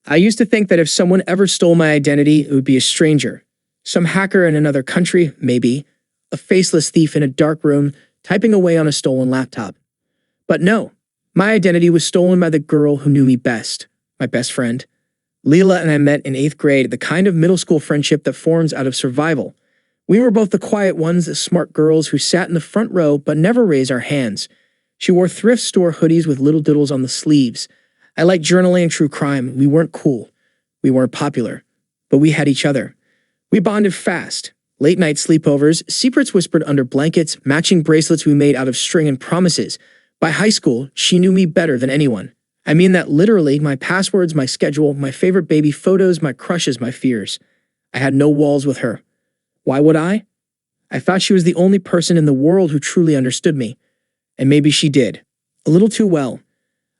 I used to think that if someone ever stole my identity, it would be a stranger. Some hacker in another country, maybe. A faceless thief in a dark room, typing away on a stolen laptop. But no, my identity was stolen by the girl who knew me best, my best friend. Leela and I met in 8th grade, the kind of middle school friendship that forms out of survival. We were both the quiet ones, the smart girls who sat in the front row but never raised our hands. She wore thrift store hoodies with little doodles on the sleeves. I liked journaling and true crime. We weren't cool. We weren't popular. But we had each other. We bonded fast. Late night sleepovers, secrets whispered under blankets, matching bracelets we made out of string and promises. By high school, she knew me better than anyone. I mean that literally, my passwords, my schedule, my favorite baby photos, my crushes, my fears. I had no walls with her. Why would I? I thought she was the only person in the world who truly understood me. And maybe she did. A little too well.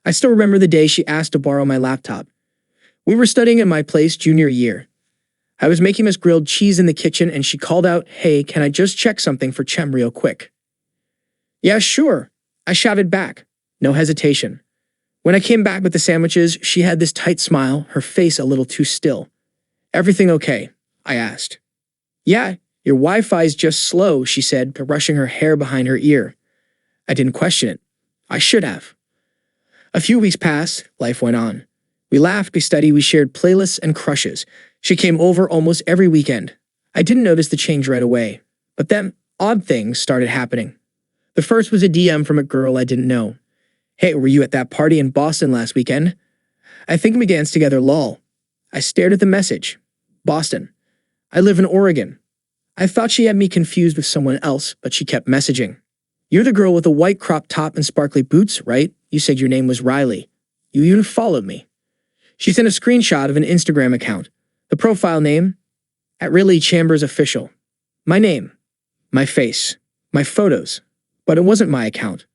I still remember the day she asked to borrow my laptop. We were studying at my place junior year. I was making us grilled cheese in the kitchen and she called out, "Hey, can I just check something for Chem real quick?" "Yeah, sure," I shouted back. No hesitation. When I came back with the sandwiches, she had this tight smile, her face a little too still. "Everything okay?" I asked. "Yeah, your Wi-Fi's just slow," she said, brushing her hair behind her ear. I didn't question it. I should have. A few weeks passed, life went on. We laughed, we studied, we shared playlists and crushes. She came over almost every weekend. I didn't notice the change right away. But then, odd things started happening. The first was a DM from a girl I didn't know. "Hey, were you at that party in Boston last weekend?" I think we danced together, lol. I stared at the message. Boston. I live in Oregon. I thought she had me confused with someone else, but she kept messaging. "You're the girl with the white crop top and sparkly boots, right? You said your name was Riley. You even followed me." She sent a screenshot of an Instagram account. The profile name, @RileyChambersOfficial. My name, my face, my photos. But it wasn't my account.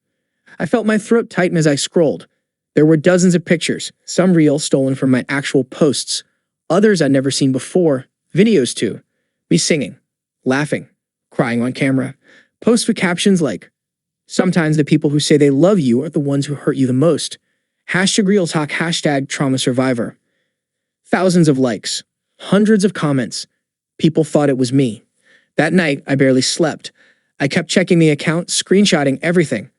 I felt my throat tighten as I scrolled. There were dozens of pictures, some real, stolen from my actual posts. Others I'd never seen before, videos too. Me singing, laughing, crying on camera. Posts with captions like, "Sometimes the people who say they love you are the ones who hurt you the most." #Real Talk, #Trauma Survivor. Thousands of likes, hundreds of comments. People thought it was me. That night, I barely slept. I kept checking the account, screenshotting everything.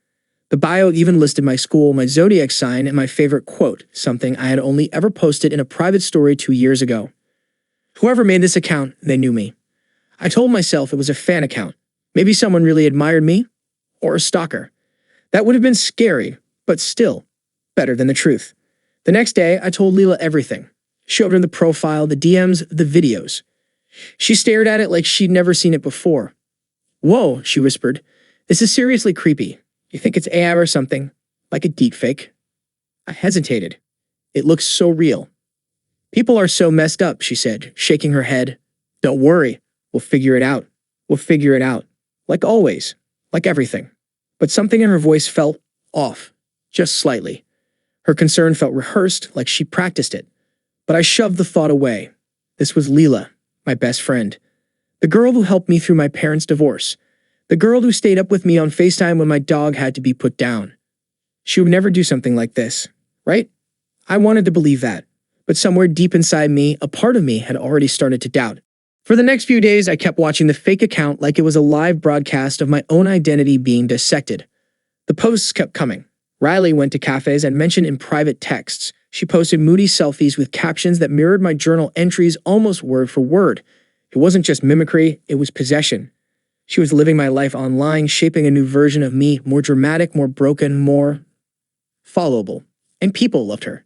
The bio even listed my school, my zodiac sign, and my favorite quote, something I had only ever posted in a private story 2 years ago. Whoever made this account, they knew me. I told myself it was a fan account. Maybe someone really admired me, or a stalker. That would have been scary, but still, better than the truth. The next day, I told Leela everything. Showed her the profile, the DMs, the videos. She stared at it like she'd never seen it before. "Whoa," she whispered. "This is seriously creepy. You think it's AI or something? Like a deepfake?" I hesitated. It looks so real. "People are so messed up," she said, shaking her head. "Don't worry. We'll figure it out. We'll figure it out. Like always. Like everything." But something in her voice felt off. Just slightly. Her concern felt rehearsed, like she practiced it. But I shoved the thought away. This was Leela, my best friend. The girl who helped me through my parents' divorce. The girl who stayed up with me on FaceTime when my dog had to be put down. She would never do something like this, right? I wanted to believe that. But somewhere deep inside me, a part of me had already started to doubt. For the next few days, I kept watching the fake account like it was a live broadcast of my own identity being dissected. The posts kept coming. Riley went to cafes and mentioned in private texts. She posted moody selfies with captions that mirrored my journal entries almost word for word. It wasn't just mimicry, it was possession. She was living my life online, shaping a new version of me, more dramatic, more broken, more followable. And people loved her.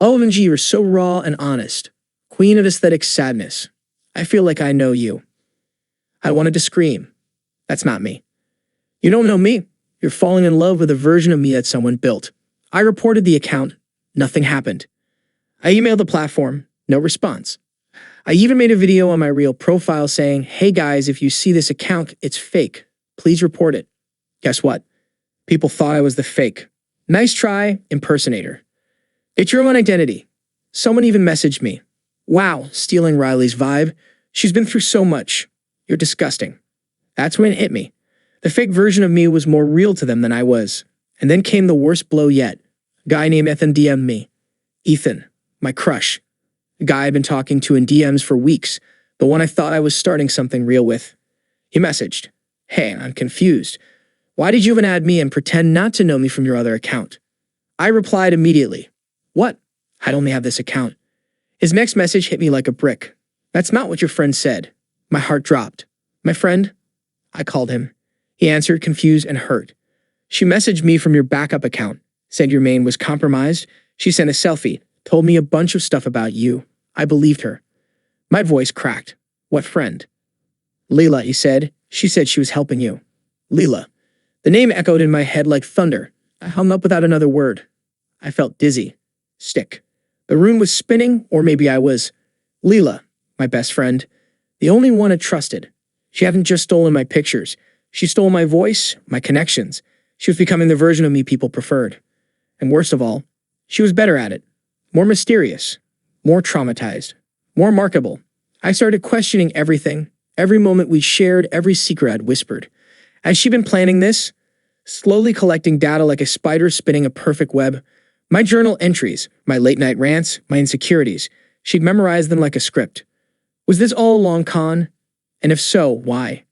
OMG, you're so raw and honest. Queen of aesthetic sadness. I feel like I know you. I wanted to scream. That's not me. You don't know me. You're falling in love with a version of me that someone built. I reported the account. Nothing happened. I emailed the platform. No response. I even made a video on my real profile saying, "Hey guys, if you see this account, it's fake. Please report it." Guess what? People thought I was the fake. Nice try, impersonator. It's your own identity. Someone even messaged me. "Wow, stealing Riley's vibe. She's been through so much. You're disgusting." That's when it hit me. The fake version of me was more real to them than I was. And then came the worst blow yet. A guy named Ethan DM'd me. Ethan, my crush. a guy I'd been talking to in DMs for weeks, the one I thought I was starting something real with. He messaged, "Hey, I'm confused. Why did you even add me and pretend not to know me from your other account?" I replied immediately, "What? I'd only have this account." His next message hit me like a brick. "That's not what your friend said." My heart dropped. "My friend?" I called him. He answered, confused and hurt. "She messaged me from your backup account, said your main was compromised. She sent a selfie, told me a bunch of stuff about you." I believed her. My voice cracked. "What friend?" "Leela," he said. "She said she was helping you." Leela. The name echoed in my head like thunder. I hung up without another word. I felt dizzy. Sick. The room was spinning, or maybe I was. Leela, my best friend. The only one I trusted. She hadn't just stolen my pictures. She stole my voice, my connections. She was becoming the version of me people preferred. And worst of all, she was better at it. More mysterious. More traumatized. More markable. I started questioning everything. Every moment we shared, every secret I'd whispered. Had she been planning this? Slowly collecting data like a spider spinning a perfect web. My journal entries, my late-night rants, my insecurities. She'd memorized them like a script. Was this all a long con? And if so, why?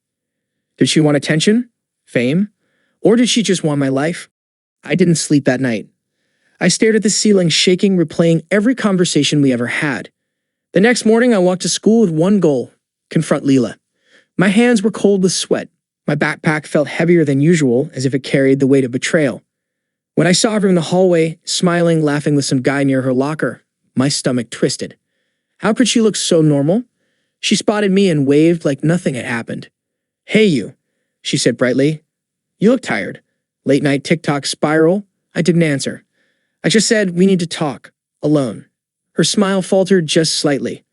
Did she want attention? Fame? Or did she just want my life? I didn't sleep that night. I stared at the ceiling, shaking, replaying every conversation we ever had. The next morning, I walked to school with one goal: confront Leela. My hands were cold with sweat. My backpack felt heavier than usual, as if it carried the weight of betrayal. When I saw her in the hallway, smiling, laughing with some guy near her locker, my stomach twisted. How could she look so normal? She spotted me and waved like nothing had happened. "Hey you," she said brightly. "You look tired." Late night TikTok spiral? I didn't answer. I just said, "We need to talk. Alone." Her smile faltered just slightly.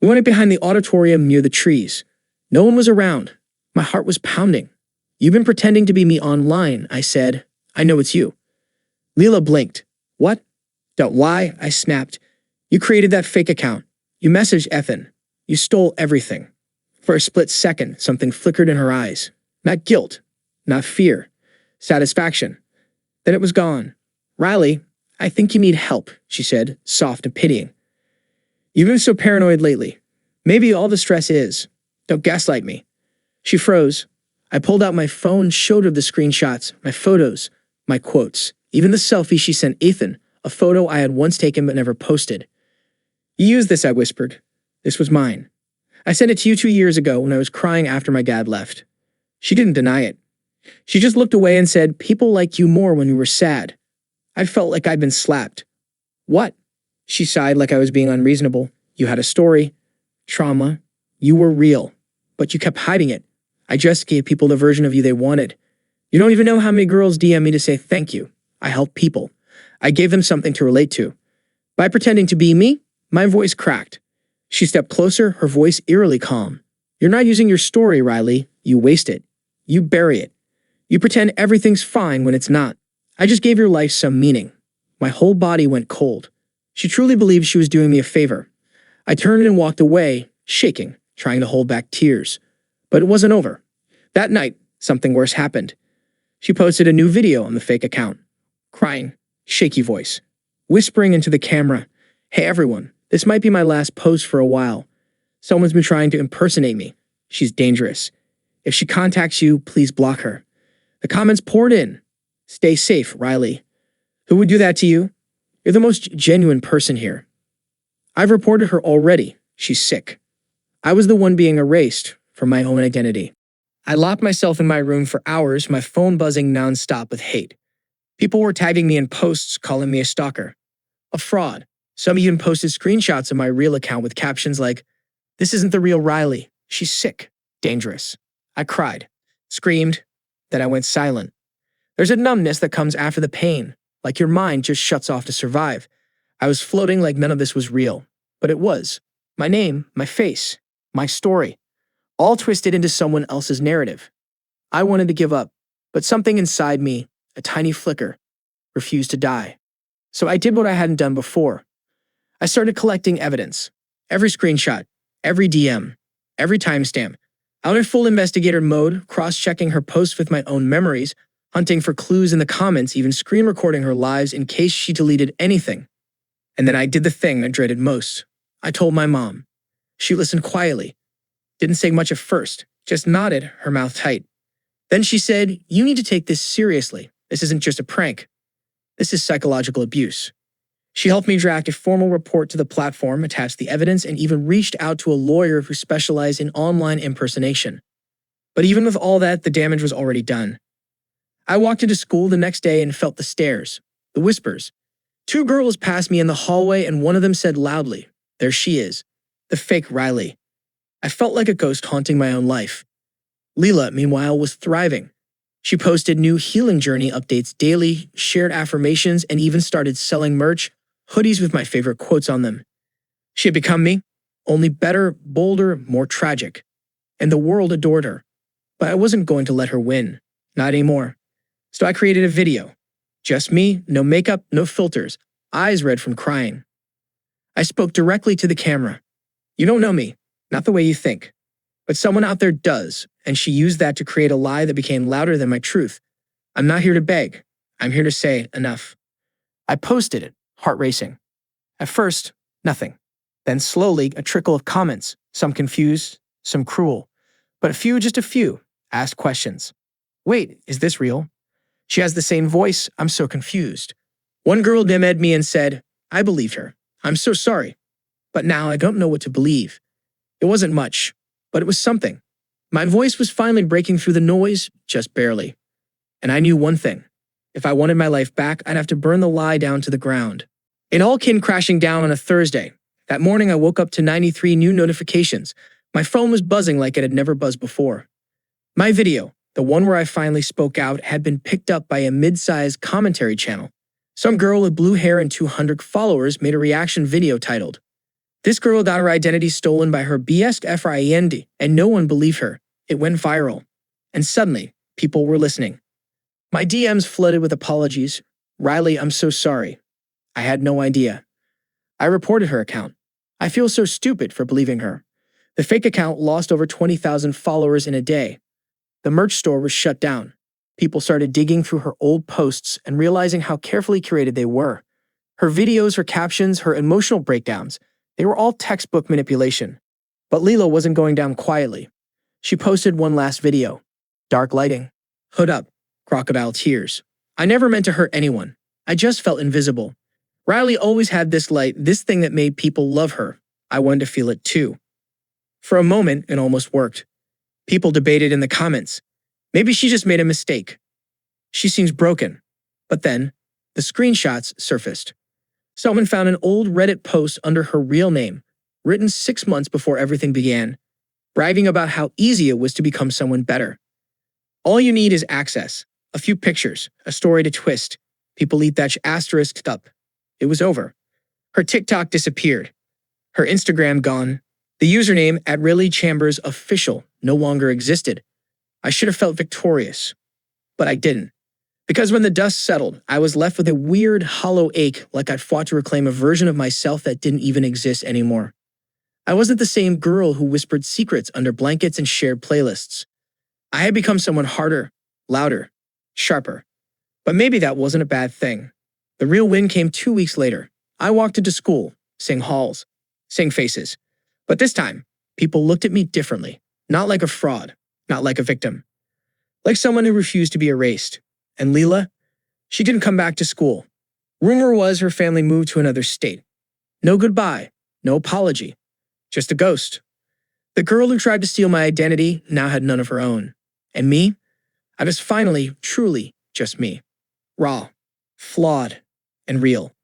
We went behind the auditorium near the trees. No one was around. My heart was pounding. "You've been pretending to be me online," I said. "I know it's you." Leela blinked. "What?" "Don't lie," I snapped. "You created that fake account. You messaged Ethan. You stole everything." For a split second, something flickered in her eyes. Not guilt. Not fear. Satisfaction. Then it was gone. "Riley, I think you need help," she said, soft and pitying. "You've been so paranoid lately. Maybe all the stress is. Don't gaslight me." She froze. I pulled out my phone, showed her the screenshots, my photos, my quotes, even the selfie she sent Ethan, a photo I had once taken but never posted. "You used this," I whispered. "This was mine. I sent it to you 2 years ago when I was crying after my dad left." She didn't deny it. She just looked away and said, "People like you more when you were sad." I felt like I'd been slapped. "What?" She sighed like I was being unreasonable. "You had a story. Trauma. You were real. But you kept hiding it. I just gave people the version of you they wanted. You don't even know how many girls DM me to say thank you. I help people. I gave them something to relate to. By pretending to be me, my voice cracked. She stepped closer, her voice eerily calm. "You're not using your story, Riley. You waste it. You bury it. You pretend everything's fine when it's not. I just gave your life some meaning." My whole body went cold. She truly believed she was doing me a favor. I turned and walked away, shaking, trying to hold back tears. But it wasn't over. That night, something worse happened. She posted a new video on the fake account. Crying, shaky voice, whispering into the camera, "Hey everyone, this might be my last post for a while. Someone's been trying to impersonate me. She's dangerous. If she contacts you, please block her." The comments poured in. "Stay safe, Riley." "Who would do that to you? You're the most genuine person here." I've reported her already. She's sick. I was the one being erased from my own identity. I locked myself in my room for hours, my phone buzzing nonstop with hate. People were tagging me in posts, calling me a stalker. A fraud. Some even posted screenshots of my real account with captions like, "This isn't the real Riley. She's sick. Dangerous." I cried. Screamed. Then I went silent. There's a numbness that comes after the pain, like your mind just shuts off to survive. I was floating like none of this was real. But it was. My name, my face, my story, all twisted into someone else's narrative. I wanted to give up, but something inside me, a tiny flicker, refused to die. So I did what I hadn't done before. I started collecting evidence. Every screenshot, every DM, every timestamp. Out in full investigator mode, cross-checking her posts with my own memories, hunting for clues in the comments, even screen recording her lives in case she deleted anything. And then I did the thing I dreaded most. I told my mom. She listened quietly, didn't say much at first, just nodded, her mouth tight. Then she said, "You need to take this seriously. This isn't just a prank. This is psychological abuse." She helped me draft a formal report to the platform, attached the evidence, and even reached out to a lawyer who specialized in online impersonation. But even with all that, the damage was already done. I walked into school the next day and felt the stares, the whispers. Two girls passed me in the hallway, and one of them said loudly, "There she is, the fake Riley." I felt like a ghost haunting my own life. Leela, meanwhile, was thriving. She posted new healing journey updates daily, shared affirmations, and even started selling merch, hoodies with my favorite quotes on them. She had become me, only better, bolder, more tragic. And the world adored her. But I wasn't going to let her win. Not anymore. So I created a video. Just me, no makeup, no filters, eyes red from crying. I spoke directly to the camera. "You don't know me, not the way you think. But someone out there does, and she used that to create a lie that became louder than my truth. I'm not here to beg. I'm here to say enough." I posted it, heart racing. At first, nothing. Then slowly, a trickle of comments, some confused, some cruel. But a few, just a few, asked questions. "Wait, is this real? She has the same voice. I'm so confused." One girl DM'd me and said, "I believed her. I'm so sorry. But now I don't know what to believe." It wasn't much, but it was something. My voice was finally breaking through the noise, just barely. And I knew one thing. If I wanted my life back, I'd have to burn the lie down to the ground. It all came crashing down on a Thursday. That morning, I woke up to 93 new notifications. My phone was buzzing like it had never buzzed before. My video, the one where I finally spoke out, had been picked up by a mid-sized commentary channel. Some girl with blue hair and 200 followers made a reaction video titled, "This girl got her identity stolen by her best friend, and no one believed her." It went viral. And suddenly, people were listening. My DMs flooded with apologies. "Riley, I'm so sorry. I had no idea." I reported her account. I feel so stupid for believing her. The fake account lost over 20,000 followers in a day. The merch store was shut down. People started digging through her old posts and realizing how carefully curated they were. Her videos, her captions, her emotional breakdowns, they were all textbook manipulation. But Leela wasn't going down quietly. She posted one last video. Dark lighting. Hood up. Crocodile tears. I never meant to hurt anyone. I just felt invisible. Riley always had this light, this thing that made people love her. I wanted to feel it too. For a moment, it almost worked. People debated in the comments. Maybe she just made a mistake. She seems broken. But then, the screenshots surfaced. Someone found an old Reddit post under her real name, written 6 months before everything began, bragging about how easy it was to become someone better. All you need is access, a few pictures, a story to twist. People eat that asterisked up. It was over. Her TikTok disappeared. Her Instagram gone. The username @RayleighChambersOfficial no longer existed. I should have felt victorious. But I didn't. Because when the dust settled, I was left with a weird, hollow ache like I'd fought to reclaim a version of myself that didn't even exist anymore. I wasn't the same girl who whispered secrets under blankets and shared playlists. I had become someone harder, louder, sharper. But maybe that wasn't a bad thing. The real win came 2 weeks later. I walked into school, seeing halls, seeing faces. But this time, people looked at me differently. Not like a fraud, not like a victim. Like someone who refused to be erased. And Leela? She didn't come back to school. Rumor was her family moved to another state. No goodbye, no apology. Just a ghost. The girl who tried to steal my identity now had none of her own. And me? I was finally, truly, just me. Raw, flawed, and real.